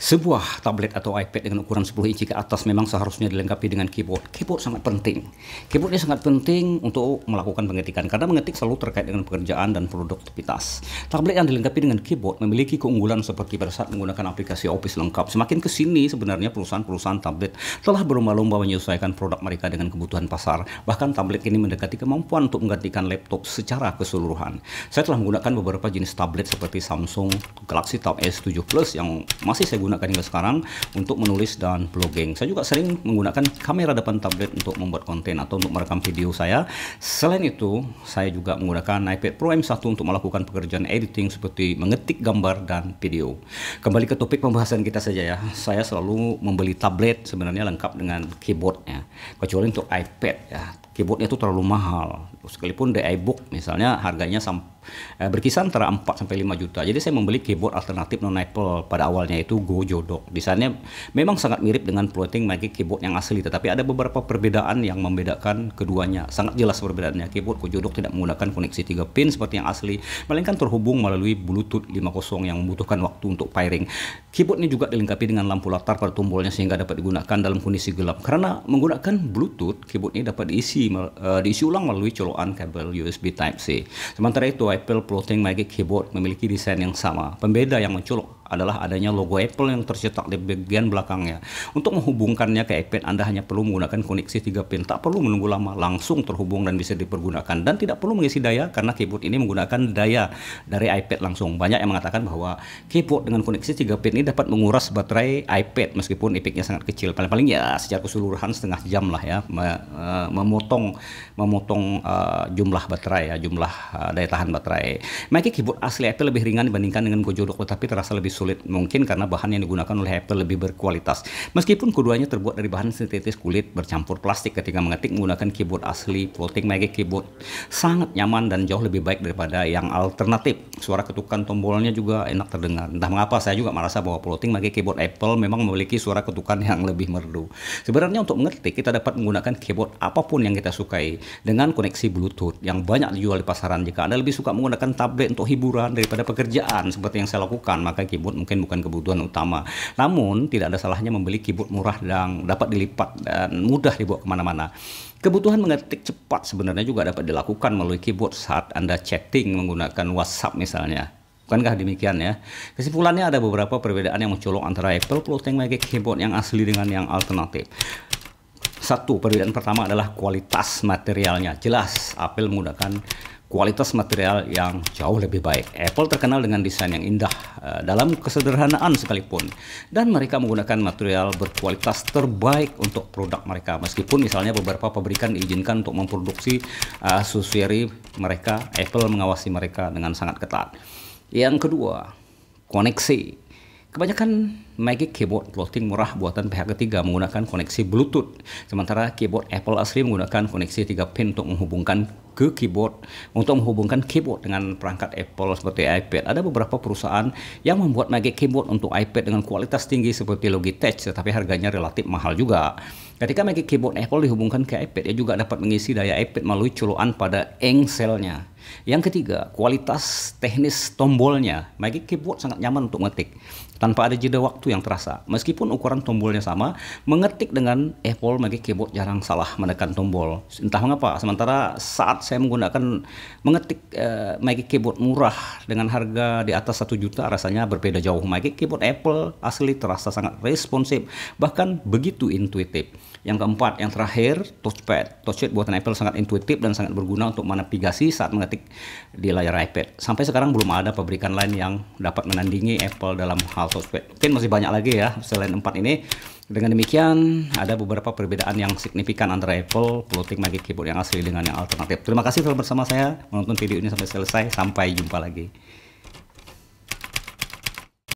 Sebuah tablet atau iPad dengan ukuran 10 inci ke atas memang seharusnya dilengkapi dengan keyboard. Keyboard sangat penting. Keyboard ini sangat penting untuk melakukan pengetikan karena mengetik selalu terkait dengan pekerjaan dan produktivitas. Tablet yang dilengkapi dengan keyboard memiliki keunggulan seperti pada saat menggunakan aplikasi Office lengkap. Semakin ke sini sebenarnya perusahaan-perusahaan tablet telah berlomba-lomba menyesuaikan produk mereka dengan kebutuhan pasar. Bahkan tablet ini mendekati kemampuan untuk menggantikan laptop secara keseluruhan. Saya telah menggunakan beberapa jenis tablet seperti Samsung Galaxy Tab S7 Plus yang masih saya gunakan hingga sekarang untuk menulis dan blogging. Saya juga sering menggunakan kamera depan tablet untuk membuat konten atau untuk merekam video saya. Selain itu, saya juga menggunakan iPad Pro M1 untuk melakukan pekerjaan editing seperti mengetik gambar dan video. Kembali ke topik pembahasan kita saja ya. Saya selalu membeli tablet sebenarnya lengkap dengan keyboardnya, kecuali untuk iPad ya. Keyboardnya itu terlalu mahal. Sekalipun di iBook misalnya harganya berkisar antara 4 sampai 5 juta. Jadi saya membeli keyboard alternatif non Apple pada awalnya itu Gojodok. Desainnya memang sangat mirip dengan floating magic keyboard yang asli, tetapi ada beberapa perbedaan yang membedakan keduanya. Sangat jelas perbedaannya. Keyboard Gojodok tidak menggunakan koneksi 3 pin seperti yang asli, melainkan terhubung melalui Bluetooth 5.0 yang membutuhkan waktu untuk pairing. Keyboard ini juga dilengkapi dengan lampu latar pada tombolnya sehingga dapat digunakan dalam kondisi gelap. Karena menggunakan Bluetooth, keyboard ini dapat diisi ulang melalui colokan kabel USB Type-C. Sementara itu, Apple Floating Magic Keyboard memiliki desain yang sama. Pembeda yang mencolok adalah adanya logo Apple yang tercetak di bagian belakangnya. Untuk menghubungkannya ke iPad, Anda hanya perlu menggunakan koneksi 3 pin. Tak perlu menunggu lama, langsung terhubung dan bisa dipergunakan. Dan tidak perlu mengisi daya karena keyboard ini menggunakan daya dari iPad langsung. Banyak yang mengatakan bahwa keyboard dengan koneksi 3 pin ini dapat menguras baterai iPad meskipun efeknya sangat kecil. Paling-paling ya secara keseluruhan setengah jam lah ya, memotong jumlah baterai ya, jumlah daya tahan baterai. Magic Keyboard asli Apple lebih ringan dibandingkan dengan Gojodok, tetapi terasa lebih sulit, mungkin karena bahan yang digunakan oleh Apple lebih berkualitas. Meskipun keduanya terbuat dari bahan sintetis kulit bercampur plastik, ketika mengetik menggunakan keyboard asli Floating Magic Keyboard sangat nyaman dan jauh lebih baik daripada yang alternatif. Suara ketukan tombolnya juga enak terdengar. Entah mengapa saya juga merasa bahwa Floating Magic Keyboard Apple memang memiliki suara ketukan yang lebih merdu. Sebenarnya untuk mengetik kita dapat menggunakan keyboard apapun yang kita sukai dengan koneksi Bluetooth yang banyak dijual di pasaran. Jika Anda lebih suka menggunakan tablet untuk hiburan daripada pekerjaan seperti yang saya lakukan, maka keyboard mungkin bukan kebutuhan utama. Namun tidak ada salahnya membeli keyboard murah yang dapat dilipat dan mudah dibawa kemana-mana. Kebutuhan mengetik cepat sebenarnya juga dapat dilakukan melalui keyboard saat Anda chatting menggunakan WhatsApp misalnya. Bukankah demikian ya? Kesimpulannya ada beberapa perbedaan yang mencolok antara Apple Floating Magic Keyboard yang asli dengan yang alternatif. Satu, perbedaan pertama adalah kualitas materialnya. Jelas, Apple menggunakan kualitas material yang jauh lebih baik. Apple terkenal dengan desain yang indah dalam kesederhanaan sekalipun, dan mereka menggunakan material berkualitas terbaik untuk produk mereka. Meskipun misalnya beberapa pabrikan diizinkan untuk memproduksi aksesori mereka, Apple mengawasi mereka dengan sangat ketat. Yang kedua, koneksi. Kebanyakan Magic Keyboard floating murah buatan pihak ketiga menggunakan koneksi Bluetooth, sementara keyboard Apple asli menggunakan koneksi 3 pin untuk menghubungkan keyboard dengan perangkat Apple seperti iPad. Ada beberapa perusahaan yang membuat Magic Keyboard untuk iPad dengan kualitas tinggi seperti Logitech, tetapi harganya relatif mahal juga. Ketika Magic Keyboard Apple dihubungkan ke iPad, ia juga dapat mengisi daya iPad melalui colokan pada engselnya. Yang ketiga, kualitas teknis tombolnya. Magic Keyboard sangat nyaman untuk mengetik tanpa ada jeda waktu yang terasa. Meskipun ukuran tombolnya sama, mengetik dengan Apple Magic Keyboard jarang salah menekan tombol. Entah mengapa, sementara saat saya mengetik Magic Keyboard murah dengan harga di atas 1 juta, rasanya berbeda jauh. Magic Keyboard Apple asli terasa sangat responsif, bahkan begitu intuitif. Yang keempat, yang terakhir, touchpad. Touchpad buatan Apple sangat intuitif dan sangat berguna untuk menavigasi saat mengetik di layar iPad. Sampai sekarang belum ada pabrikan lain yang dapat menandingi Apple dalam hal touchpad. Mungkin masih banyak lagi ya selain 4 ini. Dengan demikian, ada beberapa perbedaan yang signifikan antara Apple Floating Magic Keyboard yang asli dengan yang alternatif. Terima kasih telah bersama saya menonton video ini sampai selesai. Sampai jumpa lagi.